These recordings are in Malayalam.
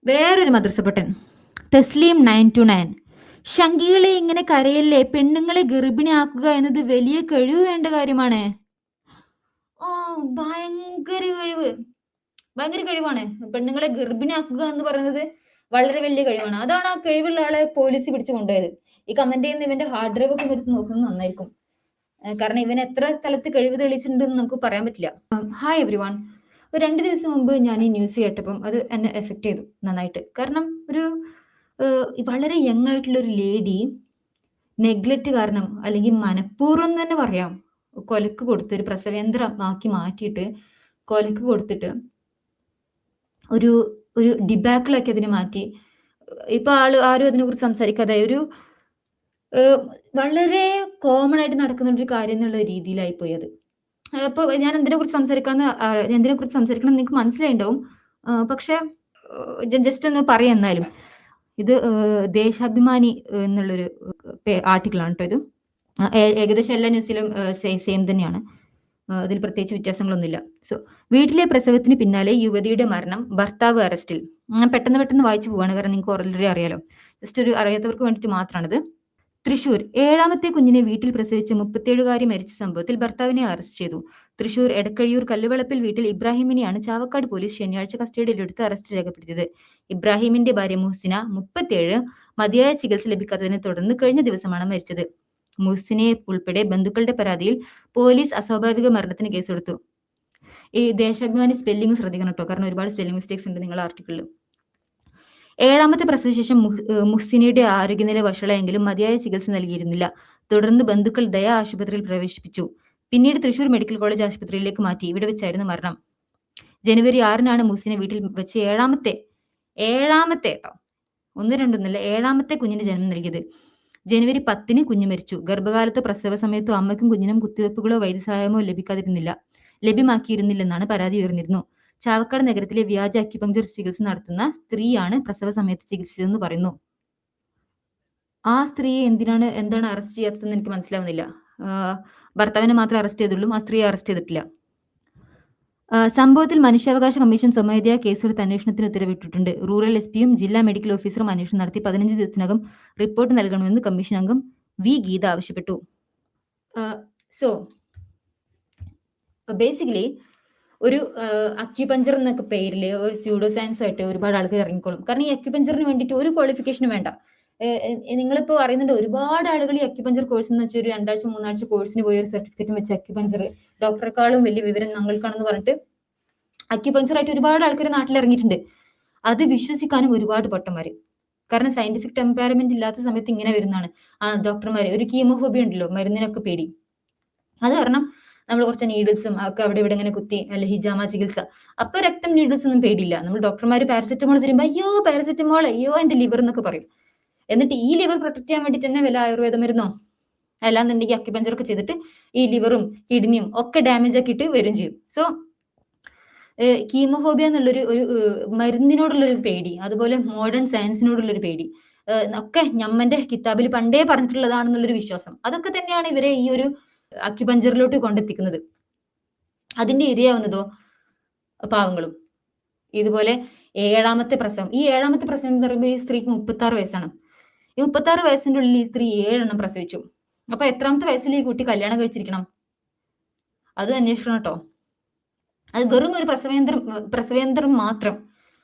വേറൊരു മദ്രസപ്പൊട്ടൻ തസ്ലീം 929. ഷങ്കീളെ ഇങ്ങനെ കരയല്ലേ, പെണ്ണുങ്ങളെ ഗർഭിണിയാക്കുക എന്നത് വലിയ കഴിവ് വേണ്ട കാര്യമാണ്. ഓ, ഭയങ്കര കഴിവ്, ഭയങ്കര കഴിവാണ്. പെണ്ണുങ്ങളെ ഗർഭിണിയാക്കുക എന്ന് പറയുന്നത് വളരെ വലിയ കഴിവാണ്. അതാണ് ആ കഴിവുള്ള ആളെ പോലീസ് പിടിച്ചു കൊണ്ടുപോയത്. ഈ കമന്റ് ചെയ്യുന്ന ഇവന്റെ ഹാർഡ് ഡ്രൈവ് ഒക്കെ എടുത്ത് നോക്കുന്നത് നന്നായിരിക്കും. കാരണം ഇവൻ എത്ര സ്ഥലത്ത് കഴിവ് തെളിയിച്ചിട്ടുണ്ടെന്ന് നമുക്ക് പറയാൻ പറ്റില്ല. Hi every one. ഒരു 2 ദിവസം മുമ്പ് ഞാൻ ഈ ന്യൂസ് കേട്ടപ്പം അത് എന്നെ എഫക്ട് ചെയ്തു നന്നായിട്ട്. കാരണം ഒരു വളരെ യങ് ആയിട്ടുള്ള ഒരു ലേഡി നെഗ്ലക്റ്റ് കാരണം അല്ലെങ്കിൽ മനഃപൂർവ്വം തന്നെ പറയാം കൊലക്ക് കൊടുത്ത് ഒരു പ്രസവേന്ദ്രമാക്കി മാറ്റിയിട്ട് കൊലക്ക് കൊടുത്തിട്ട് ഒരു ഒരു ഡിബാക്കിളൊക്കെ അതിനെ മാറ്റി. ഇപ്പൊ ആരും അതിനെക്കുറിച്ച് സംസാരിക്കാതെ ഒരു വളരെ കോമൺ ആയിട്ട് നടക്കുന്ന ഒരു കാര്യം എന്നുള്ള രീതിയിലായി പോയി അത്. അപ്പൊ ഞാൻ എന്തിനെക്കുറിച്ച് സംസാരിക്കണം എന്ന് നിങ്ങൾക്ക് മനസ്സിലായിണ്ടാവും. പക്ഷെ ജസ്റ്റ് ഒന്ന് പറയാം എന്നാലും. ഇത് ദേശാഭിമാനി എന്നുള്ളൊരു ആർട്ടിക്കിൾ ആണ് കേട്ടോ ഇത്. ഏകദേശം എല്ലാ ന്യൂസിലും സെയിം തന്നെയാണ്. അതിൽ പ്രത്യേകിച്ച് വ്യത്യാസങ്ങളൊന്നുമില്ല. സോ, വീട്ടിലെ പ്രസവത്തിന് പിന്നാലെ യുവതിയുടെ മരണം, ഭർത്താവ് അറസ്റ്റിൽ. ഞാൻ പെട്ടെന്ന് വായിച്ചു പോവാണ്, കാരണം നിങ്ങൾക്ക് ഓൾറെഡി അറിയാലോ. ജസ്റ്റ് ഒരു അറിയാത്തവർക്ക് വേണ്ടിയിട്ട് മാത്രമാണിത്. തൃശൂർ 7ാമത്തെ കുഞ്ഞിനെ വീട്ടിൽ പ്രസവിച്ച 37കാരി മരിച്ച സംഭവത്തിൽ ഭർത്താവിനെ അറസ്റ്റ് ചെയ്തു. തൃശൂർ എടക്കഴിയൂർ കല്ലുവളപ്പിൽ വീട്ടിൽ ഇബ്രാഹിമിനെയാണ് ചാവക്കാട് പോലീസ് ശനിയാഴ്ച കസ്റ്റഡിയിലെടുത്ത് അറസ്റ്റ് രേഖപ്പെടുത്തിയത്. ഇബ്രാഹിമിന്റെ ഭാര്യ മുഹ്സിന 37 മതിയായ ചികിത്സ ലഭിക്കാത്തതിനെ തുടർന്ന് കഴിഞ്ഞ ദിവസമാണ് മരിച്ചത്. മുഹ്സിനെ ഉൾപ്പെടെ ബന്ധുക്കളുടെ പരാതിയിൽ പോലീസ് അസ്വാഭാവിക മരണത്തിന് കേസെടുത്തു. ഈ ദേശാഭിമാനി സ്പെല്ലിംഗ് ശ്രദ്ധിക്കണം കേട്ടോ, കാരണം ഒരുപാട് സ്പെല്ലിംഗ് മിസ്റ്റേക്സ് ഉണ്ട് നിങ്ങളുടെ ആർട്ടിക്കിളിൽ. 7ാമത്തെ പ്രസവശേഷം മുഹ്സിനയുടെ ആരോഗ്യനില വഷളായെങ്കിലും മതിയായ ചികിത്സ നൽകിയിരുന്നില്ല. തുടർന്ന് ബന്ധുക്കൾ ദയ ആശുപത്രിയിൽ പ്രവേശിപ്പിച്ചു. പിന്നീട് തൃശൂർ മെഡിക്കൽ കോളേജ് ആശുപത്രിയിലേക്ക് മാറ്റി. ഇവിടെ വെച്ചായിരുന്നു മരണം. ജനുവരി 6-നാണ് മുഹ്സിനെ വീട്ടിൽ വെച്ച് ഏഴാമത്തെ കേട്ടോ, 1, 2 ഒന്നല്ല, 7ാമത്തെ കുഞ്ഞിന് ജന്മം നൽകിയത്. ജനുവരി 10-ന് കുഞ്ഞ് മരിച്ചു. ഗർഭകാലത്ത് പ്രസവ സമയത്തോ അമ്മയ്ക്കും കുഞ്ഞിനും കുത്തിവയ്പ്പുകളോ വൈദ്യസഹായമോ ലഭ്യമാക്കിയിരുന്നില്ലെന്നാണ് പരാതി ഉയർന്നിരുന്നു. ചാവക്കാട് നഗരത്തിലെ വ്യാജ അക്യുപങ്ചർ ചികിത്സ നടത്തുന്ന സ്ത്രീയാണ് പ്രസവ സമയത്ത് ചികിത്സിച്ചതെന്ന് പറയുന്നു. ആ സ്ത്രീയെ എന്താണ് അറസ്റ്റ് ചെയ്യാത്തതെന്ന് എനിക്ക് മനസ്സിലാവുന്നില്ല. ഭർത്താവിനെ മാത്രമേ അറസ്റ്റ് ചെയ്തുള്ളൂ, ആ സ്ത്രീയെ അറസ്റ്റ് ചെയ്തിട്ടില്ല. സംഭവത്തിൽ മനുഷ്യാവകാശ കമ്മീഷൻ സ്വമേധയാ കേസെടുത്ത് അന്വേഷണത്തിന് ഉത്തരവിട്ടിട്ടുണ്ട്. റൂറൽ എസ്പിയും ജില്ലാ മെഡിക്കൽ ഓഫീസറും അന്വേഷണം നടത്തി 15 ദിവസത്തിനകം റിപ്പോർട്ട് നൽകണമെന്ന് കമ്മീഷൻ അംഗം വി ഗീത ആവശ്യപ്പെട്ടു. സോ ബേസിക്കലി ഒരു അക്യുപഞ്ചർ എന്നൊക്കെ പേരിൽ ഒരു സ്യൂഡോ സയൻസ് ആയിട്ട് ഒരുപാട് ആൾക്കാർ ഇറങ്ങിക്കോളും. കാരണം ഈ അക്യുപഞ്ചറിന് വേണ്ടിയിട്ട് ഒരു ക്വാളിഫിക്കേഷനും വേണ്ട. നിങ്ങളിപ്പോ അറിയുന്നുണ്ട്, ഒരുപാട് ആളുകൾ ഈ അക്യുപഞ്ചർ കോഴ്സ് എന്ന് വെച്ചാൽ ഒരു 2 ആഴ്ച 3 ആഴ്ച കോഴ്സിന് പോയി ഒരു സർട്ടിഫിക്കറ്റും വെച്ച് അക്യുപഞ്ചർ ഡോക്ടറെക്കാളും വലിയ വിവരം ഞങ്ങൾക്കാണെന്ന് പറഞ്ഞിട്ട് അക്യുപഞ്ചർ ആയിട്ട് ഒരുപാട് ആൾക്കാർ നാട്ടിൽ ഇറങ്ങിയിട്ടുണ്ട്. അത് വിശ്വസിക്കാനും ഒരുപാട് പൊട്ടന്മാര്. കാരണം സയന്റിഫിക് ടെമ്പയർമെന്റ് ഇല്ലാത്ത സമയത്ത് ഇങ്ങനെ വരുന്നതാണ്. ഡോക്ടർമാര് ഒരു കീമോഫോബിയ ഉണ്ടല്ലോ, മരുന്നിനൊക്കെ പേടി. അത് കാരണം നമ്മൾ കുറച്ച് നീഡിൽസും ഒക്കെ അവിടെ ഇവിടെ ഇങ്ങനെ കുത്തി, അല്ല ഹിജാമ ചികിത്സ, അപ്പൊ രക്തം നീഡിൽസ് ഒന്നും പേടിയില്ല. നമ്മൾ ഡോക്ടർമാര് പാരസെറ്റമോൾ തരുമ്പോ അയ്യോ പാരസെറ്റമോൾ, അയ്യോ എന്റെ ലിവർ എന്നൊക്കെ പറയും. എന്നിട്ട് ഈ ലിവർ പ്രൊട്ടക്ട് ചെയ്യാൻ വേണ്ടിട്ട് തന്നെ വല്ല ആയുർവേദ മരുന്നോ അല്ലാന്നുണ്ടെങ്കിൽ അക്യുപഞ്ചർ ഒക്കെ ചെയ്തിട്ട് ഈ ലിവറും കിഡ്നിയും ഒക്കെ ഡാമേജ് ആക്കിയിട്ട് വരും ചെയ്യും. സോ കീമോഫോബിയ എന്നുള്ളൊരു മരുന്നിനോടുള്ളൊരു പേടി, അതുപോലെ മോഡേൺ സയൻസിനോടുള്ളൊരു പേടി ഒക്കെ ഞമ്മന്റെ കിതാബിൽ പണ്ടേ പറഞ്ഞിട്ടുള്ളതാണെന്നുള്ളൊരു വിശ്വാസം, അതൊക്കെ തന്നെയാണ് ഇവരെ ഈ ഒരു അക്യുപഞ്ചറിലോട്ട് കൊണ്ടെത്തിക്കുന്നത്. അതിന്റെ ഇരയാവുന്നതോ പാവങ്ങളും. ഇതുപോലെ 7ാമത്തെ പ്രസവം, ഈ 7ാമത്തെ പ്രസവം എന്ന് പറയുമ്പോൾ ഈ സ്ത്രീക്ക് 36 വയസ്സാണ്. ഈ 36 വയസ്സിന്റെ ഉള്ളിൽ ഈ സ്ത്രീ 7 എണ്ണം പ്രസവിച്ചു. അപ്പൊ എത്രാമത്തെ വയസ്സിൽ ഈ കുട്ടി കല്യാണം കഴിച്ചിരിക്കണം? അത് അന്വേഷിക്കണം കേട്ടോ. അത് വെറും ഒരു പ്രസവേന്ദ്രം മാത്രം,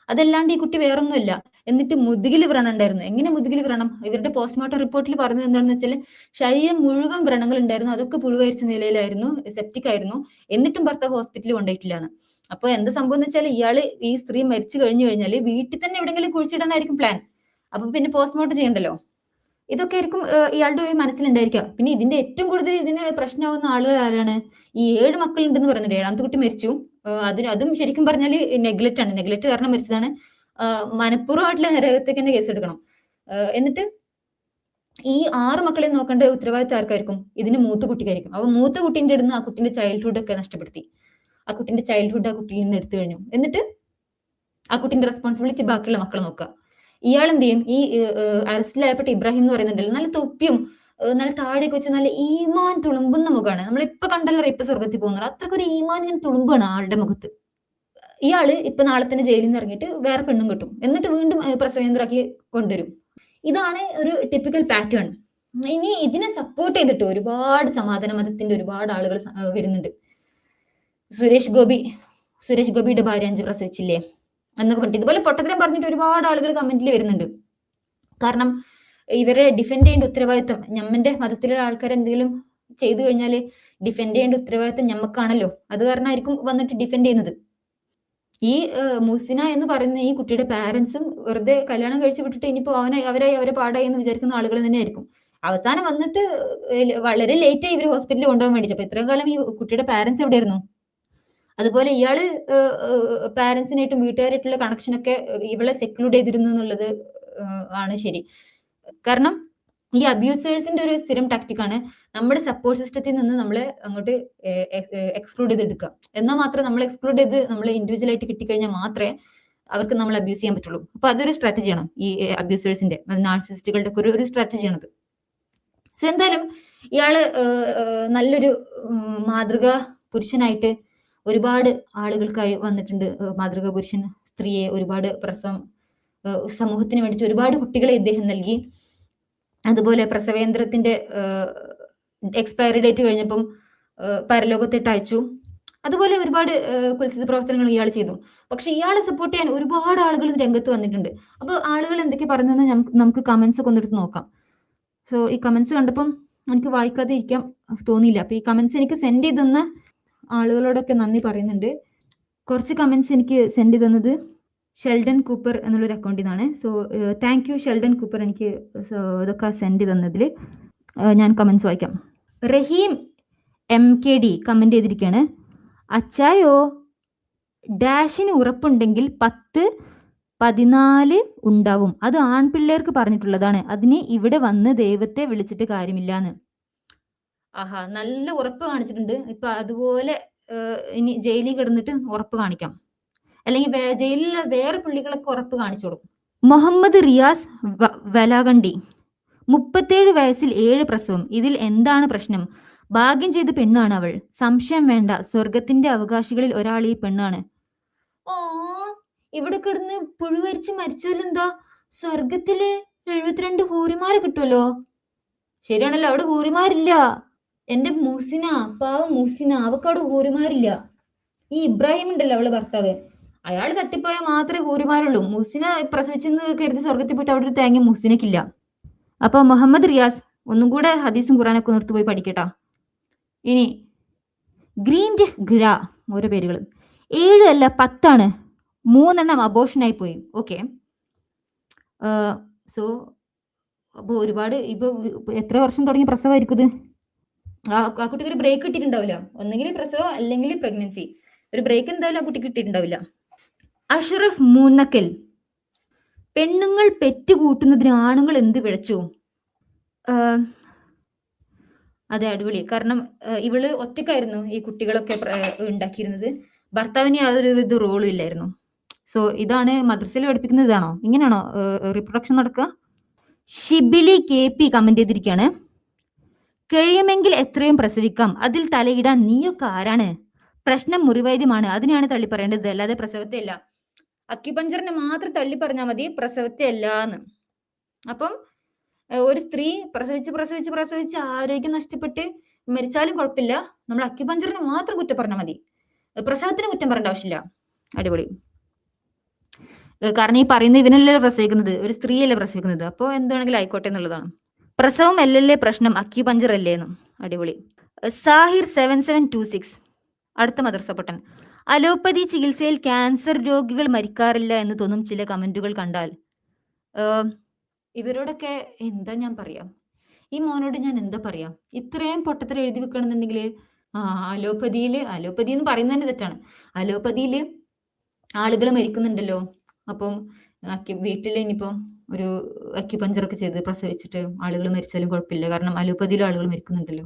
അതല്ലാണ്ട് ഈ കുട്ടി വേറൊന്നുമില്ല. എന്നിട്ട് മുതുകിൽ വ്രണം ഉണ്ടായിരുന്നു. എങ്ങനെ മുതുകിൽ വ്രണം? ഇവരുടെ പോസ്റ്റ്മോർട്ടം റിപ്പോർട്ടിൽ പറഞ്ഞത് എന്താണെന്ന് വെച്ചാൽ ശരീരം മുഴുവൻ വ്രണങ്ങൾ ഉണ്ടായിരുന്നു, അതൊക്കെ പുഴുവരിച്ച നിലയിലായിരുന്നു, സെപ്റ്റിക് ആയിരുന്നു. എന്നിട്ടും ഭർത്താവ് ഹോസ്പിറ്റലിൽ കൊണ്ടുപോയിട്ടില്ലാന്ന്. അപ്പൊ എന്ത് സംഭവം എന്ന് വെച്ചാൽ ഈ സ്ത്രീ മരിച്ചു കഴിഞ്ഞു കഴിഞ്ഞാൽ വീട്ടിൽ തന്നെ എവിടെയെങ്കിലും കുഴിച്ചിടാനായിരിക്കും പ്ലാൻ. അപ്പൊ പിന്നെ പോസ്റ്റ്മോർട്ടം ചെയ്യണ്ടല്ലോ. ഇതൊക്കെ ആയിരിക്കും ഇയാളുടെ ഒരു മനസ്സിലുണ്ടായിരിക്കുക. പിന്നെ ഇതിന്റെ ഏറ്റവും കൂടുതൽ ഇതിന് പ്രശ്നമാവുന്ന ആളുകൾ ആരാണ്? ഈ 7 മക്കളുണ്ടെന്ന് പറയുന്നുണ്ട്. 7ാമത്തെ കുട്ടി മരിച്ചു. അതും ശരിക്കും പറഞ്ഞാൽ നെഗ്ലക്റ്റ് ആണ്. നെഗ്ലക്റ്റ് കാരണം മരിച്ചതാണ്. മനഃപൂർവ്വമായിട്ടുള്ള നരകത്തേക്ക് തന്നെ കേസെടുക്കണം. എന്നിട്ട് ഈ 6 മക്കളെ നോക്കേണ്ട ഉത്തരവാദിത്തം ആർക്കായിരിക്കും? ഇതിന് മൂത്ത കുട്ടിക്കായിരിക്കും. അപ്പൊ മൂത്ത കുട്ടീന്റെ അടുത്ത് ആ കുട്ടിന്റെ ചൈൽഡ്ഹുഡ് ഒക്കെ നഷ്ടപ്പെടുത്തി. ആ കുട്ടിന്റെ ചൈൽഡ്ഹുഡ് ആ കുട്ടിയിൽ നിന്ന് എടുത്തു കഴിഞ്ഞു. എന്നിട്ട് ആ കുട്ടിന്റെ റെസ്പോൺസിബിലിറ്റി ബാക്കിയുള്ള മക്കളെ നോക്കുക. ഇയാൾ എന്ത് ചെയ്യും? ഈ അറസ്റ്റിലായപ്പെട്ട ഇബ്രാഹിം എന്ന് പറയുന്നുണ്ടല്ലോ, നല്ല തൊപ്പിയും നല്ല താടിയൊക്കെ വെച്ച് നല്ല ഈമാൻ തുളുമ്പുന്ന മുഖമാണ്. നമ്മളിപ്പൊ കണ്ടല്ലോ ഇപ്പൊ സ്വർഗത്തിൽ പോകുന്നത്, അത്രക്കൊരു ഈമാൻ ഇങ്ങനെ തുളുമ്പാണ് ആളുടെ മുഖത്ത്. ഇയാള് ഇപ്പൊ നാളെ തന്നെ ജയിലിൽ നിന്ന് ഇറങ്ങിയിട്ട് വേറെ പെണ്ണും കിട്ടും, എന്നിട്ട് വീണ്ടും പ്രസവേന്ദ്രാക്കി കൊണ്ടുവരും. ഇതാണ് ഒരു ടിപ്പിക്കൽ പാറ്റേൺ. ഇനി ഇതിനെ സപ്പോർട്ട് ചെയ്തിട്ട് ഒരുപാട് സമാധാന മതത്തിന്റെ ഒരുപാട് ആളുകൾ വരുന്നുണ്ട്. സുരേഷ് ഗോപിയുടെ ഭാര്യ 5 പ്രസവിച്ചില്ലേ എന്നൊക്കെ പറഞ്ഞിട്ട് ഇതുപോലെ പൊട്ടത്തരം പറഞ്ഞിട്ട് ഒരുപാട് ആളുകൾ കമന്റിൽ വരുന്നുണ്ട്. കാരണം ഇവരെ ഡിഫെൻഡ് ചെയ്യേണ്ട ഉത്തരവാദിത്തം, ഞമ്മന്റെ മതത്തിലുള്ള ആൾക്കാർ എന്തെങ്കിലും ചെയ്തു കഴിഞ്ഞാൽ ഡിഫെൻഡ് ചെയ്യേണ്ട ഉത്തരവാദിത്തം ഞമ്മക്കാണല്ലോ. അത് കാരണമായിരിക്കും വന്നിട്ട് ഡിഫെൻഡ് ചെയ്യുന്നത്. ഈ മുസിന എന്ന് പറയുന്ന ഈ കുട്ടിയുടെ പാരന്റ്സും വെറുതെ കല്യാണം കഴിച്ചു വിട്ടിട്ട് ഇനിയിപ്പോ അവരെ പാടായി എന്ന് വിചാരിക്കുന്ന ആളുകൾ തന്നെയായിരിക്കും. അവസാനം വന്നിട്ട് വളരെ ലേറ്റ് ആയി ഇവര് ഹോസ്പിറ്റലിൽ കൊണ്ടുപോകാൻ വേണ്ടിട്ട്. അപ്പൊ ഇത്രയും കാലം ഈ കുട്ടിയുടെ പാരന്റ്സ് എവിടെയായിരുന്നു? അതുപോലെ ഇയാള് പാരന്റ്സിനായിട്ടും വീട്ടുകാരായിട്ടുള്ള കണക്ഷനൊക്കെ ഇവളെ സെക്ലൂഡ് ചെയ്തിരുന്നു എന്നുള്ളത് ആണ് ശരി. കാരണം ഈ അബ്യൂസേഴ്സിന്റെ ഒരു സ്ഥിരം ടാക്ടിക്കാണ് നമ്മുടെ സപ്പോർട്ട് സിസ്റ്റത്തിൽ നിന്ന് നമ്മളെ അങ്ങോട്ട് എക്സ്ക്ലൂഡ് ചെയ്തെടുക്കുക. എന്നാൽ മാത്രമേ നമ്മൾ എക്സ്ക്ലൂഡ് ചെയ്ത് നമ്മൾ ഇൻഡിവിജ്വൽ ആയിട്ട് കിട്ടിക്കഴിഞ്ഞാൽ മാത്രമേ അവർക്ക് നമ്മൾ അബ്യൂസ് ചെയ്യാൻ പറ്റുള്ളൂ. അപ്പൊ അതൊരു സ്ട്രാറ്റജിയാണ് ഈ അബ്യൂസേഴ്സിന്റെ, നാർസിസ്റ്റുകളുടെ ഒക്കെ ഒരു സ്ട്രാറ്റജിയാണത്. സോ എന്തായാലും ഇയാള് നല്ലൊരു മാതൃകാ പുരുഷനായിട്ട് ഒരുപാട് ആളുകൾക്കായി വന്നിട്ടുണ്ട്. മാതൃകാ പുരുഷൻ, സ്ത്രീയെ ഒരുപാട് സമൂഹത്തിന് വേണ്ടിയിട്ട് ഒരുപാട് കുട്ടികളെ ഇദ്ദേഹം നൽകി. അതുപോലെ പ്രസവേന്ദ്രത്തിന്റെ എക്സ്പയറി ഡേറ്റ് കഴിഞ്ഞപ്പം പരലോകത്തിട്ട് അയച്ചു. അതുപോലെ ഒരുപാട് കുൽസിത പ്രവർത്തനങ്ങൾ ഇയാൾ ചെയ്തു. പക്ഷെ ഇയാളെ സപ്പോർട്ട് ചെയ്യാൻ ഒരുപാട് ആളുകൾ രംഗത്ത് വന്നിട്ടുണ്ട്. അപ്പൊ ആളുകൾ എന്തൊക്കെ പറയുന്നതെന്ന് നമുക്ക് കമന്റ്സ് ഒക്കെ ഒന്നെടുത്ത് നോക്കാം. സോ ഈ കമന്റ്സ് കണ്ടപ്പം എനിക്ക് വായിക്കാതെ ഇരിക്കാൻ തോന്നിയില്ല. അപ്പൊ ഈ കമന്റ്സ് എനിക്ക് സെൻഡ് ചെയ്ത് തന്ന ആളുകളോടൊക്കെ നന്ദി പറയുന്നുണ്ട്. കുറച്ച് കമന്റ്സ് എനിക്ക് സെൻഡ് ചെയ്ത് തന്നത് ഷെൽഡൻ കൂപ്പർ എന്നുള്ളൊരു അക്കൗണ്ടിൽ നിന്നാണ്. So thank you Sheldon Cooper, എനിക്ക് ഇതൊക്കെ സെൻഡ് തന്നതിൽ. ഞാൻ കമന്റ്സ് വായിക്കാം. റഹീം MKD കമന്റ് ചെയ്തിരിക്കുകയാണ്, അച്ചായോ ഡാഷിന് ഉറപ്പുണ്ടെങ്കിൽ 10-14 ഉണ്ടാവും, അത് ആൺപിള്ളേർക്ക് പറഞ്ഞിട്ടുള്ളതാണ്, അതിന് ഇവിടെ വന്ന് ദൈവത്തെ വിളിച്ചിട്ട് കാര്യമില്ലാന്ന്. ആഹാ, നല്ല ഉറപ്പ് കാണിച്ചിട്ടുണ്ട്. ഇപ്പൊ അതുപോലെ ഇനി ജയിലിൽ കിടന്നിട്ട് ഉറപ്പ് കാണിക്കാം, അല്ലെങ്കിൽ ജയിലിലെ വേറെ പുള്ളികളൊക്കെ ഉറപ്പ് കാണിച്ചു കൊടുക്കും. മുഹമ്മദ് റിയാസ് വലാകണ്ടി, 37 വയസ്സിൽ 7 പ്രസവം, ഇതിൽ എന്താണ് പ്രശ്നം? ഭാഗ്യം ചെയ്ത പെണ്ണാണ് അവൾ, സംശയം വേണ്ട, സ്വർഗത്തിന്റെ അവകാശികളിൽ ഒരാൾ ഈ പെണ്ണാണ്. ഓ, ഇവിടെ കിടന്ന് പുഴുവരിച്ച് മരിച്ചാലെന്താ, സ്വർഗത്തില് 72 ഹൂറിമാര് കിട്ടുമല്ലോ. ശരിയാണല്ലോ, അവിടെ ഹൂറിമാരില്ല. എന്റെ മൂസിന, പാവം മൂസിന, അവക്കവിടെ ഹൂറിമാരില്ല. ഈ ഇബ്രാഹിം ഉണ്ടല്ലോ അവളെ ഭർത്താവ്, അയാൾ തട്ടിപ്പോയാൽ മാത്രമേ ഹൂറിമാരുള്ളൂ. മൂസിന പ്രസവിച്ചെന്ന് കരുതി സ്വർഗത്തിൽ പോയിട്ട് അവിടെ ഒരു തേങ്ങ മൂസിനക്കില്ല. അപ്പൊ മുഹമ്മദ് റിയാസ് ഒന്നും കൂടെ ഹദീസും ഖുറാനൊക്കെ നിർത്തി പോയി പഠിക്കട്ടാ. ഇനി ഗ്രീൻ ഗ്ര, ഓരോ പേരുകൾ 7 അല്ല 10 3 അബോഷനായി പോയി. ഓക്കെ, സോ അപ്പോൾ ഒരുപാട് ഇപ്പൊ എത്ര വർഷം തുടങ്ങിയ പ്രസവമായിരിക്കും ഇത്? ആ കുട്ടിക്ക് ഒരു ബ്രേക്ക് കിട്ടിയിട്ടുണ്ടാവില്ല. ഒന്നെങ്കിൽ പ്രസവം അല്ലെങ്കിൽ പ്രഗ്നൻസി, ഒരു ബ്രേക്ക് എന്തായാലും ആ കുട്ടിക്ക് കിട്ടിയിട്ടുണ്ടാവില്ല. അഷ്റഫ് മൂന്നക്കൽ, പെണ്ണുങ്ങൾ പെറ്റുകൂട്ടുന്നതിന് ആണുങ്ങൾ എന്ത് പിഴച്ചു? അതെ, അടിപൊളി. കാരണം ഇവള് ഒറ്റക്കായിരുന്നു ഈ കുട്ടികളൊക്കെ ഉണ്ടാക്കിയിരുന്നത്, ഭർത്താവിന് യാതൊരു റോളും ഇല്ലായിരുന്നു. സോ ഇതാണ് മദ്രസയിൽ പഠിപ്പിക്കുന്നത്, ഇതാണോ, ഇങ്ങനെയാണോ റീപ്രൊഡക്ഷൻ നടക്കുക? ഷിബിലി KP കമന്റ് ചെയ്തിരിക്കുകയാണ്, കഴിയുമെങ്കിൽ എത്രയും പ്രസവിക്കാം, അതിൽ തലയിടാൻ നീയൊക്കെ ആരാണ്? പ്രശ്നം മുറിവൈദ്യമാണ്, അതിനെയാണ് തള്ളി പറയേണ്ടത്, അല്ലാതെ പ്രസവത്തെ അല്ല. അക്യുപഞ്ചറിനെ മാത്രം തള്ളി പറഞ്ഞാൽ മതി, പ്രസവത്തെ അല്ല എന്ന്. അപ്പം ഒരു സ്ത്രീ പ്രസവിച്ച് ആരോഗ്യം നഷ്ടപ്പെട്ട് മരിച്ചാലും കുഴപ്പമില്ല, നമ്മൾ അക്യുപഞ്ചറിനെ മാത്രം കുറ്റം പറഞ്ഞാൽ മതി, പ്രസവത്തിന് കുറ്റം പറയേണ്ട ആവശ്യമില്ല. അടിപൊളി. കാരണം ഈ പറയുന്ന ഇവനല്ലേ പ്രസവിക്കുന്നത്, ഒരു സ്ത്രീയല്ലേ പ്രസവിക്കുന്നത്, അപ്പോൾ എന്താണെങ്കിലും ആയിക്കോട്ടെ എന്നുള്ളതാണ്. പ്രസവം അല്ലല്ലേ പ്രശ്നം, അക്യുപഞ്ചർ അല്ലേന്നും. അടിപൊളി. സാഹിർ 7726, അടുത്ത മദ്രസ പൊട്ടൻ, അലോപ്പതി ചികിത്സയിൽ ക്യാൻസർ രോഗികൾ മരിക്കാറില്ല എന്ന് തോന്നും ചില കമന്റുകൾ കണ്ടാൽ. ഇവരോടൊക്കെ എന്താ ഞാൻ പറയാം, ഈ മോനോട് ഞാൻ എന്താ പറയാ? ഇത്രയും പൊട്ടത്തരം എഴുതി വെക്കണമെന്നുണ്ടെങ്കിൽ അലോപ്പതി എന്ന് പറയുന്നത് തന്നെ തെറ്റാണ്. അലോപ്പതിയിൽ ആളുകൾ മരിക്കുന്നുണ്ടല്ലോ, അപ്പം വീട്ടിൽ ഇനിയിപ്പം ഒരു അക്യുപഞ്ചറൊക്കെ ചെയ്ത് പ്രസവിച്ചിട്ട് ആളുകൾ മരിച്ചാലും കുഴപ്പമില്ല, കാരണം അലോപ്പതിയിലും ആളുകൾ മരിക്കുന്നുണ്ടല്ലോ.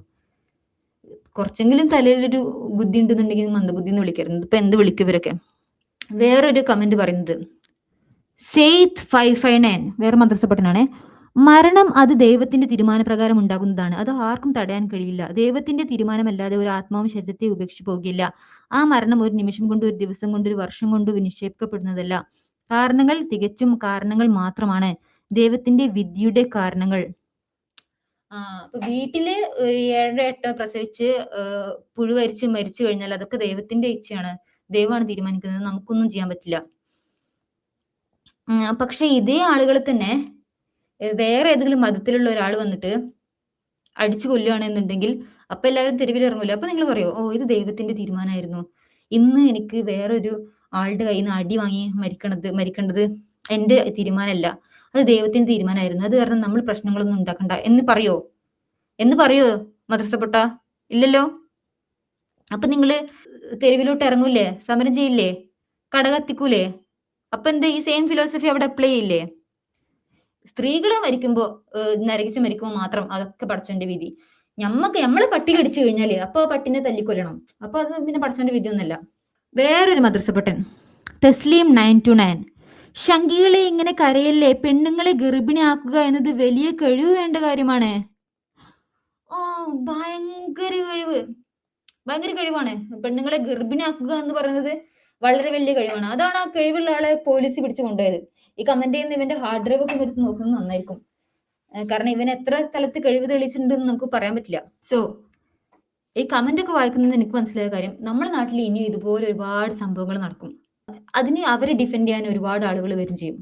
കുറച്ചെങ്കിലും തലയിലൊരു ബുദ്ധി ഉണ്ടെന്നുണ്ടെങ്കിൽ മന്ദബുദ്ധി എന്ന് വിളിക്കരുത്. ഇപ്പൊ എന്ത് വിളിക്കും ഇവരൊക്കെ? വേറൊരു കമന്റ് പറയുന്നത് സെയ്ത്ത് 559, വേറെ മദ്രസപ്പെട്ടനാണ്, മരണം അത് ദൈവത്തിന്റെ തീരുമാനപ്രകാരം ഉണ്ടാകുന്നതാണ്. അത് ആർക്കും തടയാൻ കഴിയില്ല. ദൈവത്തിന്റെ തീരുമാനമല്ലാതെ ഒരു ആത്മാവും ശരീരത്തെ ഉപേക്ഷിച്ച് പോകില്ല. ആ മരണം ഒരു നിമിഷം കൊണ്ട്, ഒരു ദിവസം കൊണ്ട്, ഒരു വർഷം കൊണ്ട് നിക്ഷേപിക്കപ്പെടുന്നതല്ല. കാരണങ്ങൾ തികച്ചും കാരണങ്ങൾ മാത്രമാണ്. ദൈവത്തിന്റെ വിധിയുടെ കാരണങ്ങൾ. അപ്പൊ വീട്ടില് 7, 8 പ്രസവിച്ച് പുഴുവരിച്ച് മരിച്ചു കഴിഞ്ഞാൽ അതൊക്കെ ദൈവത്തിന്റെ ഇച്ഛയാണ്. ദൈവമാണ് തീരുമാനിക്കുന്നത്. നമുക്കൊന്നും ചെയ്യാൻ പറ്റില്ല. പക്ഷെ ഇതേ ആളുകളെ തന്നെ വേറെ ഏതെങ്കിലും മതത്തിലുള്ള ഒരാൾ വന്നിട്ട് അടിച്ചു കൊല്ലുകയാണെന്നുണ്ടെങ്കിൽ അപ്പൊ എല്ലാവരും തെരുവിൽ ഇറങ്ങൂല. അപ്പൊ നിങ്ങൾ പറയോ, ഓ ഇത് ദൈവത്തിന്റെ തീരുമാനമായിരുന്നു. ഇന്ന് എനിക്ക് വേറൊരു ആളുടെ കയ്യിൽ നിന്ന് അടി വാങ്ങി മരിക്കേണ്ടത് എന്റെ തീരുമാനമല്ല, അത് ദൈവത്തിന്റെ തീരുമാനമായിരുന്നു. അത് കാരണം നമ്മൾ പ്രശ്നങ്ങളൊന്നും ഉണ്ടാക്കണ്ട എന്ന് പറയോ മദ്രസപ്പെട്ട? ഇല്ലല്ലോ. അപ്പൊ നിങ്ങള് തെരുവിലോട്ട് ഇറങ്ങൂലേ? സമരം ചെയ്യില്ലേ? കട കത്തിക്കൂലേ? അപ്പൊ എന്താ ഈ സെയിം ഫിലോസഫി അവിടെ അപ്ലൈ ചെയ്യില്ലേ? സ്ത്രീകളെ നരകിച്ച് മരിക്കുമ്പോ മാത്രം അതൊക്കെ പടച്ചോന്റെ വിധി. നമ്മളെ പട്ടി കടിച്ചു കഴിഞ്ഞാല് അപ്പൊ ആ പട്ടിനെ തല്ലിക്കൊല്ലണം. അപ്പൊ അത് പിന്നെ പടച്ചോന്റെ വിധി ഒന്നല്ല. വേറൊരു മദ്രസപ്പെട്ടൻ, തസ്ലീം 929, ശങ്കികളെ ഇങ്ങനെ കരയല്ലേ, പെണ്ണുങ്ങളെ ഗർഭിണിയാക്കുക എന്നത് വലിയ കഴിവ് വേണ്ട കാര്യമാണ്. ഓ ഭയങ്കര കഴിവാണ്. പെണ്ണുങ്ങളെ ഗർഭിണിയാക്കുക എന്ന് പറയുന്നത് വളരെ വലിയ കഴിവാണ്. അതാണ് ആ കഴിവുള്ള ആളെ പോലീസ് പിടിച്ചു കൊണ്ടുപോയത്. ഈ കമന്റ് ചെയ്യുന്ന ഇവന്റെ ഹാർഡ് ഡ്രൈവ് ഒക്കെ എടുത്ത് നോക്കുന്നത് നന്നായിരിക്കും. കാരണം ഇവൻ എത്ര സ്ഥലത്ത് കഴിവ് തെളിയിച്ചിട്ടുണ്ടെന്ന് നമുക്ക് പറയാൻ പറ്റില്ല. സോ ഈ കമന്റ് ഒക്കെ വായിക്കുന്നത് എനിക്ക് മനസ്സിലായ കാര്യം, നമ്മുടെ നാട്ടിൽ ഇനിയും ഇതുപോലെ ഒരുപാട് സംഭവങ്ങൾ നടക്കും. അതിന് അവരെ ഡിഫെൻഡ് ചെയ്യാൻ ഒരുപാട് ആളുകൾ വരും ചെയ്യും.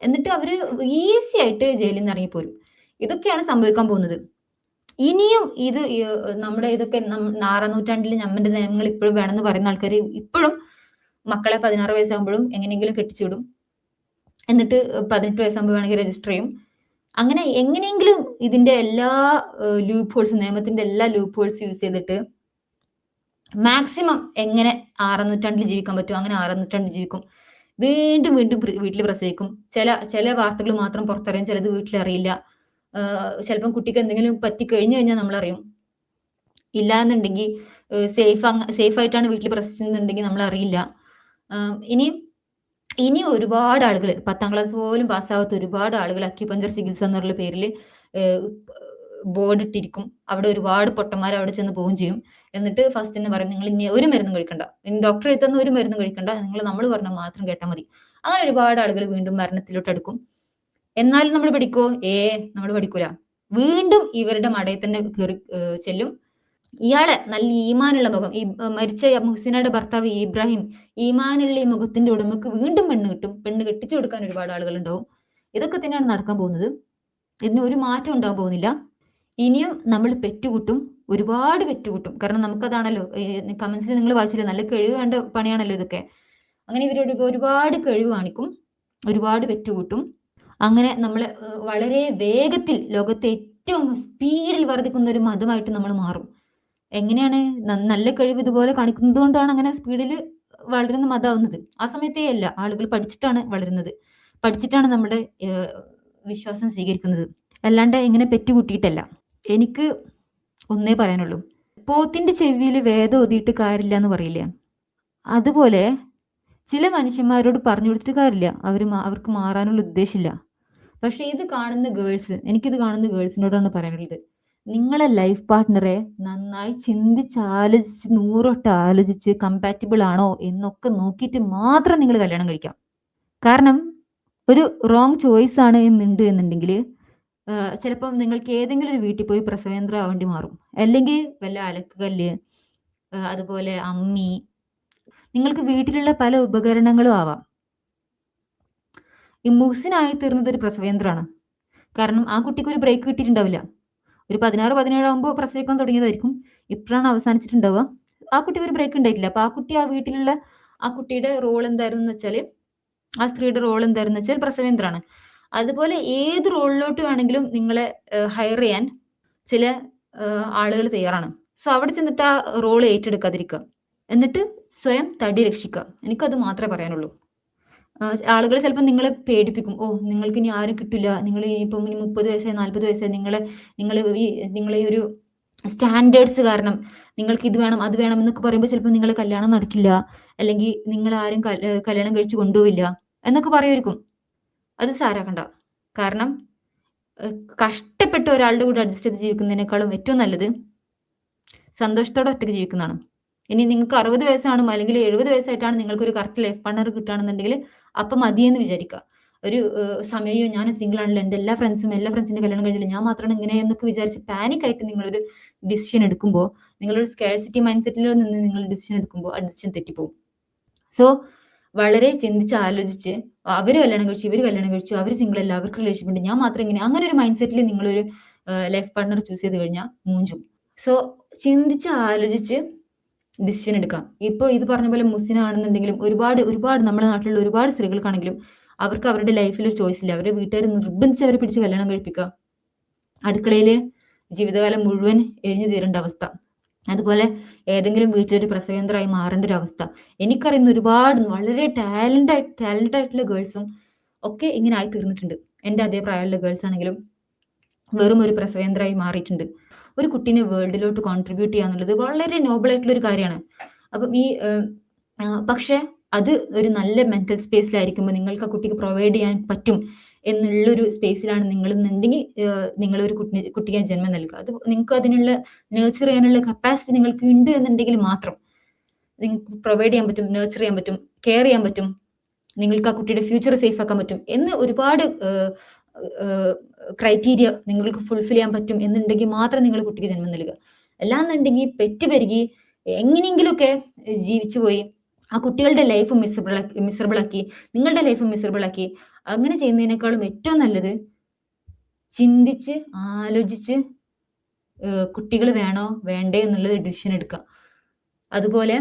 എന്നിട്ട് അവര് ഈസി ആയിട്ട് ജയിലിൽ നിന്ന് ഇറങ്ങിപ്പോരും. ഇതൊക്കെയാണ് സംഭവിക്കാൻ പോകുന്നത്. ഇനിയും ഇത് നമ്മുടെ ഇതൊക്കെ 6 നൂറ്റാണ്ടിൽ നമ്മന്റെ നിയമങ്ങൾ ഇപ്പോഴും വേണമെന്ന് പറയുന്ന ആൾക്കാർ ഇപ്പോഴും മക്കളെ 16 വയസ്സാകുമ്പോഴും എങ്ങനെയെങ്കിലും കെട്ടിച്ചുവിടും. എന്നിട്ട് 18 വയസ്സാകുമ്പോൾ വേണമെങ്കിൽ രജിസ്റ്റർ ചെയ്യും. അങ്ങനെ എങ്ങനെയെങ്കിലും ഇതിന്റെ എല്ലാ ലൂപ്പ് ഹോൾസ്, നിയമത്തിന്റെ എല്ലാ ലൂപ്പ് ഹോൾസ് യൂസ് ചെയ്തിട്ട് മാക്സിമം എങ്ങനെ 6 നൂറ്റാണ്ടിൽ ജീവിക്കാൻ പറ്റും അങ്ങനെ 6 നൂറ്റാണ്ടിൽ ജീവിക്കും. വീണ്ടും വീട്ടിൽ പ്രസവിക്കും. ചില വാർത്തകൾ മാത്രം പുറത്തറിയും, ചിലത് വീട്ടിൽ അറിയില്ല. ചിലപ്പം കുട്ടിക്ക് എന്തെങ്കിലും പറ്റി കഴിഞ്ഞു കഴിഞ്ഞാൽ നമ്മളറിയും. ഇല്ല എന്നുണ്ടെങ്കിൽ സേഫ് ആയിട്ടാണ് വീട്ടിൽ പ്രസവിച്ചെന്നുണ്ടെങ്കിൽ നമ്മൾ അറിയില്ല. ഇനി ഒരുപാട് ആളുകൾ 10ാം ക്ലാസ് പോലും പാസ്സാവാത്ത ഒരുപാട് ആളുകൾ അക്യുപഞ്ചർ ചികിത്സ എന്നുള്ള പേരിൽ ബോർഡ് ഇട്ടിരിക്കും. അവിടെ ഒരുപാട് പൊട്ടന്മാർ അവിടെ ചെന്ന് പോവുകയും ചെയ്യും. എന്നിട്ട് ഫസ്റ്റ് തന്നെ പറയും, നിങ്ങൾ ഇനി ഒരു മരുന്നും കഴിക്കണ്ട, ഡോക്ടർ എഴുതുന്ന ഒരു മരുന്നും കഴിക്കണ്ട, നമ്മൾ പറഞ്ഞാൽ മാത്രം കേട്ടാൽ മതി. അങ്ങനെ ഒരുപാട് ആളുകൾ വീണ്ടും മരണത്തിലോട്ട് അടുക്കും. എന്നാലും നമ്മൾ പഠിക്കോ? നമ്മൾ പഠിക്കൂല. വീണ്ടും ഇവരുടെ മടയിൽ തന്നെ കയറി ചെല്ലും. ഇയാളെ നല്ല ഈമാനുള്ള മുഖം, ഈ മരിച്ച മുഹ്സിനയുടെ ഭർത്താവ് ഇബ്രാഹിം, ഈമാനുള്ള ഈ മുഖത്തിന്റെ ഉടമക്ക് വീണ്ടും പെണ്ണ് കിട്ടും. പെണ്ണ് കെട്ടിച്ചു കൊടുക്കാൻ ഒരുപാട് ആളുകൾ ഉണ്ടാവും. ഇതൊക്കെ തന്നെയാണ് നടക്കാൻ പോകുന്നത്. ഇതിന് ഒരു മാറ്റം ഉണ്ടാകാൻ പോകുന്നില്ല. ഇനിയും നമ്മൾ പെറ്റുകൂട്ടും, ഒരുപാട് പെറ്റുകൂട്ടും. കാരണം നമുക്കതാണല്ലോ, കമന്റ്സിൽ നിങ്ങൾ വായിച്ചില്ലേ, നല്ല കഴിവ് വേണ്ട പണിയാണല്ലോ ഇതൊക്കെ. അങ്ങനെ ഇവരോട് ഒരുപാട് കഴിവ് കാണിക്കും, ഒരുപാട് പെറ്റുകൂട്ടും. അങ്ങനെ നമ്മൾ വളരെ വേഗത്തിൽ ലോകത്തെ ഏറ്റവും സ്പീഡിൽ വർദ്ധിക്കുന്ന ഒരു മതമായിട്ട് നമ്മൾ മാറും. എങ്ങനെയാണ്? നല്ല കഴിവ് ഇതുപോലെ കാണിക്കുന്നത് കൊണ്ടാണ് അങ്ങനെ സ്പീഡിൽ വളരുന്ന മതമാവുന്നത്. ആ സമയത്തേ അല്ല, ആളുകൾ പഠിച്ചിട്ടാണ് വളരുന്നത്, പഠിച്ചിട്ടാണ് നമ്മുടെ വിശ്വാസം സ്വീകരിക്കുന്നത്, അല്ലാണ്ട് ഇങ്ങനെ പെറ്റുകൂട്ടിയിട്ടല്ല. എനിക്ക് ഒന്നേ പറയാനുള്ളൂ, പോത്തിന്റെ ചെവിയിൽ വേദം ഓതിയിട്ട് കാര്യമില്ല എന്ന് പറയില്ലേ, അതുപോലെ ചില മനുഷ്യന്മാരോട് പറഞ്ഞു കൊടുത്തിട്ട് കാര്യമില്ല, അവർക്ക് മാറാനുള്ള ഉദ്ദേശമില്ല. പക്ഷെ എനിക്കിത് കാണുന്ന ഗേൾസിനോടാണ് പറയാനുള്ളത്, നിങ്ങളെ ലൈഫ് പാർട്ട്ണറെ നന്നായി ചിന്തിച്ചാലോചിച്ച് 100 വട്ടം ആലോചിച്ച് കമ്പാറ്റബിൾ ആണോ എന്നൊക്കെ നോക്കിയിട്ട് മാത്രം നിങ്ങൾ കല്യാണം കഴിക്കാം. കാരണം ഒരു റോങ് ചോയ്സ് ആണ് എന്നുണ്ടെങ്കിൽ ചിലപ്പം നിങ്ങൾക്ക് ഏതെങ്കിലും ഒരു വീട്ടിൽ പോയി പ്രസവേന്ദ്ര ആവേണ്ടി മാറും. അല്ലെങ്കിൽ വല്ല അലക്കുകല്ല്, അതുപോലെ അമ്മി, നിങ്ങൾക്ക് വീട്ടിലുള്ള പല ഉപകരണങ്ങളും ആവാം. ഈ മുഹ്സിനായി തീർന്നത് ഒരു പ്രസവേന്ദ്രമാണ്. കാരണം ആ കുട്ടിക്ക് ഒരു ബ്രേക്ക് കിട്ടിയിട്ടുണ്ടാവില്ല. ഒരു 16, 17 ആകുമ്പോൾ പ്രസവിക്കാൻ തുടങ്ങിയതായിരിക്കും. ഇപ്പോഴാണ് അവസാനിച്ചിട്ടുണ്ടാവുക. ആ കുട്ടിക്ക് ഒരു ബ്രേക്ക് ഉണ്ടായിട്ടില്ല. അപ്പൊ ആ കുട്ടി, ആ വീട്ടിലുള്ള ആ കുട്ടിയുടെ റോൾ എന്തായിരുന്നു വെച്ചാൽ, ആ സ്ത്രീയുടെ റോൾ എന്തായിരുന്നു വെച്ചാൽ പ്രസവേന്ദ്രാണ്. അതുപോലെ ഏത് റോളിലോട്ട് വേണമെങ്കിലും നിങ്ങളെ ഹയർ ചെയ്യാൻ ചില ആളുകൾ തയ്യാറാണ്. സോ അവിടെ ചെന്നിട്ട് ആ റോൾ ഏറ്റെടുക്കാതിരിക്കുക, എന്നിട്ട് സ്വയം തടി രക്ഷിക്കുക. എനിക്കത് മാത്രമേ പറയാനുള്ളൂ. ആളുകൾ ചിലപ്പോൾ നിങ്ങളെ പേടിപ്പിക്കും, നിങ്ങൾക്ക് ഇനി ആരും കിട്ടില്ല, നിങ്ങൾ ഇനിയിപ്പം 30 വയസ്സായി 40 വയസ്സായി, നിങ്ങളെ ഒരു സ്റ്റാൻഡേർഡ്സ് കാരണം നിങ്ങൾക്ക് ഇത് വേണം അത് വേണം എന്നൊക്കെ പറയുമ്പോൾ ചിലപ്പോൾ നിങ്ങളെ കല്യാണം നടക്കില്ല, അല്ലെങ്കിൽ നിങ്ങൾ ആരും കല്യാണം കഴിച്ച് കൊണ്ടുപോവില്ല എന്നൊക്കെ പറയുമായിരിക്കും. അത് സാരാക്കണ്ട. കാരണം കഷ്ടപ്പെട്ട് ഒരാളുടെ കൂടെ അഡ്ജസ്റ്റ് ചെയ്ത് ജീവിക്കുന്നതിനേക്കാളും ഏറ്റവും നല്ലത് സന്തോഷത്തോടെ ഒറ്റയ്ക്ക് ജീവിക്കുന്നതാണ്. ഇനി നിങ്ങൾക്ക് 60 വയസ്സാണ് അല്ലെങ്കിൽ 70 വയസ്സായിട്ടാണ് നിങ്ങൾക്കൊരു കറക്റ്റ് ലൈഫ് പാർട്ണർ കിട്ടുകയാണെന്നുണ്ടെങ്കിൽ അപ്പം മതിയെന്ന് വിചാരിക്കുക. ഒരു സമയം ഞാൻ സിംഗിൾ ആണല്ലോ, എൻ്റെ എല്ലാ ഫ്രണ്ട്സിന്റെ കല്യാണം കഴിഞ്ഞില്ല, ഞാൻ മാത്രമാണ് ഇങ്ങനെ എന്നൊക്കെ വിചാരിച്ച് പാനിക് ആയിട്ട് നിങ്ങളൊരു ഡിസിഷൻ എടുക്കുമ്പോൾ, നിങ്ങളൊരു സ്കാർസിറ്റി മൈൻഡ് സെറ്റിൽ നിന്ന് നിങ്ങൾ ഡിസിഷൻ എടുക്കുമ്പോൾ ആ ഡിസിഷൻ തെറ്റിപ്പോകും. സോ വളരെ ചിന്തിച്ച് ആലോചിച്ച് അവര് കല്യാണം കഴിച്ചു, ഇവര് കല്യാണം കഴിച്ചു, അവര് സിംഗിൾ അല്ല, അവർക്ക് റിലേഷൻഷിപ്പ് ഉണ്ട്, ഞാൻ മാത്രം ഇങ്ങനെ, അങ്ങനെ ഒരു മൈൻഡ് സെറ്റിൽ നിങ്ങളൊരു ലൈഫ് പാർട്ണർ ചൂസ് ചെയ്ത് കഴിഞ്ഞാൽ മൂഞ്ചും. സോ ചിന്തിച്ച് ആലോചിച്ച് ഡിസിഷൻ എടുക്കാം. ഇപ്പോൾ ഇത് പറഞ്ഞ പോലെ മുസ്ലിം ആണെന്നുണ്ടെങ്കിലും ഒരുപാട് നമ്മുടെ നാട്ടിലുള്ള ഒരുപാട് സ്ത്രീകൾക്കാണെങ്കിലും അവർക്ക് അവരുടെ ലൈഫിൽ ഒരു ചോയ്സ് ഇല്ല. അവരുടെ വീട്ടുകാർ നിർബന്ധിച്ച് അവരെ പിടിച്ച് കല്യാണം കഴിപ്പിക്കുക, അടുക്കളയിൽ ജീവിതകാലം മുഴുവൻ എരിഞ്ഞു തീരേണ്ട അവസ്ഥ, അതുപോലെ ഏതെങ്കിലും വീട്ടിലൊരു പ്രസവേന്ദ്രമായി മാറേണ്ട ഒരു അവസ്ഥ. എനിക്കറിയുന്ന ഒരുപാട് വളരെ ടാലന്റഡ് ആയിട്ടുള്ള ഗേൾസും ഒക്കെ ഇങ്ങനെ ആയി തീർന്നിട്ടുണ്ട്. എൻ്റെ അതേ പ്രായമുള്ള ഗേൾസ് ആണെങ്കിലും വെറും ഒരു പ്രസവേന്ദ്രമായി മാറിയിട്ടുണ്ട്. ഒരു കുട്ടീനെ വേൾഡിലോട്ട് കോൺട്രിബ്യൂട്ട് ചെയ്യുക എന്നുള്ളത് വളരെ നോബിൾ ആയിട്ടുള്ള ഒരു കാര്യമാണ്. അപ്പം പക്ഷെ അത് ഒരു നല്ല മെന്റൽ സ്പേസിലായിരിക്കുമ്പോൾ നിങ്ങൾക്ക് ആ കുട്ടിക്ക് പ്രൊവൈഡ് ചെയ്യാൻ പറ്റും എന്നുള്ളൊരു സ്പേസിലാണ് നിങ്ങളെന്നുണ്ടെങ്കിൽ നിങ്ങൾ ഒരു കുട്ടിയെ ജന്മം നൽകുക. അത് നിങ്ങൾക്ക് അതിനുള്ള നേർച്ചർ ചെയ്യാനുള്ള കപ്പാസിറ്റി നിങ്ങൾക്ക് ഉണ്ട് എന്നുണ്ടെങ്കിൽ മാത്രം നിങ്ങൾക്ക് പ്രൊവൈഡ് ചെയ്യാൻ പറ്റും, നേർച്ചർ ചെയ്യാൻ പറ്റും, കെയർ ചെയ്യാൻ പറ്റും, നിങ്ങൾക്ക് ആ കുട്ടിയുടെ ഫ്യൂച്ചർ സേഫ് ആക്കാൻ പറ്റും എന്ന് ഒരുപാട് ക്രൈറ്റീരിയ നിങ്ങൾക്ക് ഫുൾഫിൽ ചെയ്യാൻ പറ്റും എന്നുണ്ടെങ്കിൽ മാത്രം നിങ്ങൾ കുട്ടിക്ക് ജന്മം നൽകുക. അല്ലാന്നുണ്ടെങ്കിൽ പെറ്റ് പെരുകി എങ്ങനെയെങ്കിലുമൊക്കെ ജീവിച്ചു പോയി ആ കുട്ടികളുടെ ലൈഫ് മിസറബിൾ ആക്കി, നിങ്ങളുടെ ലൈഫ് മിസറബിൾ ആക്കി, അങ്ങനെ ചെയ്യുന്നതിനേക്കാളും ഏറ്റവും നല്ലത് ചിന്തിച്ച് ആലോചിച്ച് കുട്ടികൾ വേണോ വേണ്ടേ എന്നുള്ളത് ഡിസിഷൻ എടുക്കുക. അതുപോലെ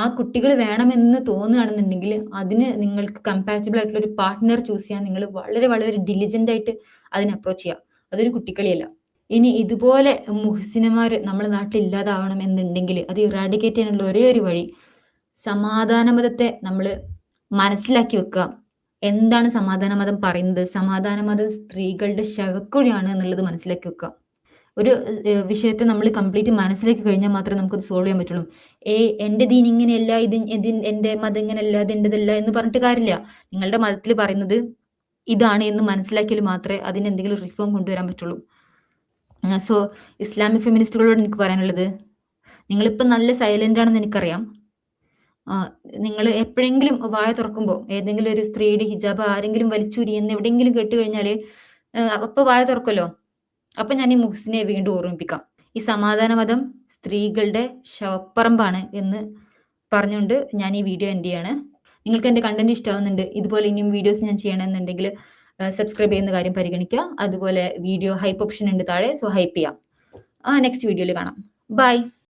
ആ കുട്ടികൾ വേണമെന്ന് തോന്നുകയാണെന്നുണ്ടെങ്കിൽ അതിന് നിങ്ങൾക്ക് കമ്പാറ്റബിൾ ആയിട്ടുള്ള ഒരു പാർട്ട്ണർ ചൂസ് ചെയ്യാൻ നിങ്ങൾ വളരെ വളരെ ഡിലിജന്റ് ആയിട്ട് അതിനെ അപ്രോച്ച് ചെയ്യുക. അതൊരു കുട്ടിക്കളിയല്ല. ഇനി ഇതുപോലെ മുഹ്സിനമാർ നമ്മുടെ നാട്ടിൽ ഇല്ലാതാവണം എന്നുണ്ടെങ്കിൽ അത് ഇറാഡിക്കേറ്റ് ചെയ്യാനുള്ള ഒരേ ഒരു വഴി സമാധാന മതത്തെ നമ്മൾ മനസ്സിലാക്കി വെക്കുക. എന്താണ് സമാധാന മതം പറയുന്നത്? സമാധാന മതം സ്ത്രീകളുടെ ശവക്കുഴിയാണ് എന്നുള്ളത് മനസ്സിലാക്കി വെക്കുക. ഒരു വിഷയത്തെ നമ്മൾ കംപ്ലീറ്റ് മനസ്സിലാക്കി കഴിഞ്ഞാൽ മാത്രമേ നമുക്കത് സോൾവ് ചെയ്യാൻ പറ്റുള്ളൂ. എൻ്റെ ദീൻ ഇങ്ങനെയല്ല, എൻ്റെ മതം ഇങ്ങനെയല്ല, ഇത് എൻ്റെതല്ല എന്ന് പറഞ്ഞിട്ട് കാര്യമില്ല. നിങ്ങളുടെ മതത്തിൽ പറയുന്നത് ഇതാണ് എന്ന് മനസ്സിലാക്കിയാൽ മാത്രമേ അതിന് എന്തെങ്കിലും റിഫോം കൊണ്ടുവരാൻ പറ്റുള്ളൂ. സോ ഇസ്ലാമിക് ഫെമിനിസ്റ്റുകളോട് എനിക്ക് പറയാനുള്ളത്, നിങ്ങളിപ്പോൾ നല്ല സൈലന്റ് ആണെന്ന് എനിക്കറിയാം. നിങ്ങൾ എപ്പോഴെങ്കിലും വായ തുറക്കുമ്പോൾ ഏതെങ്കിലും ഒരു സ്ത്രീയുടെ ഹിജാബ് ആരെങ്കിലും വലിച്ചൂരി എന്ന് എവിടെയെങ്കിലും കേട്ട് കഴിഞ്ഞാൽ അപ്പൊ വായ തുറക്കുമല്ലോ. അപ്പൊ ഞാൻ ഈ മുഹ്സിനെ വീണ്ടും ഓർമ്മിപ്പിക്കാം. ഈ സമാധാന മതം സ്ത്രീകളുടെ ശവപ്പറമ്പാണ് എന്ന് പറഞ്ഞുകൊണ്ട് ഞാൻ ഈ വീഡിയോ എൻഡ് ചെയ്യാണ്. നിങ്ങൾക്ക് എൻ്റെ കണ്ടന്റ് ഇഷ്ടമാവുന്നുണ്ട്, ഇതുപോലെ ഇനിയും വീഡിയോസ് ഞാൻ ചെയ്യണമെന്നുണ്ടെങ്കിൽ സബ്സ്ക്രൈബ് ചെയ്യുന്ന കാര്യം പരിഗണിക്കുക. അതുപോലെ വീഡിയോ ഹൈപ്പ് ഓപ്ഷൻ ഉണ്ട് താഴെ, സോ ഹൈപ്പ് ചെയ്യാം. നെക്സ്റ്റ് വീഡിയോയിൽ കാണാം. ബൈ.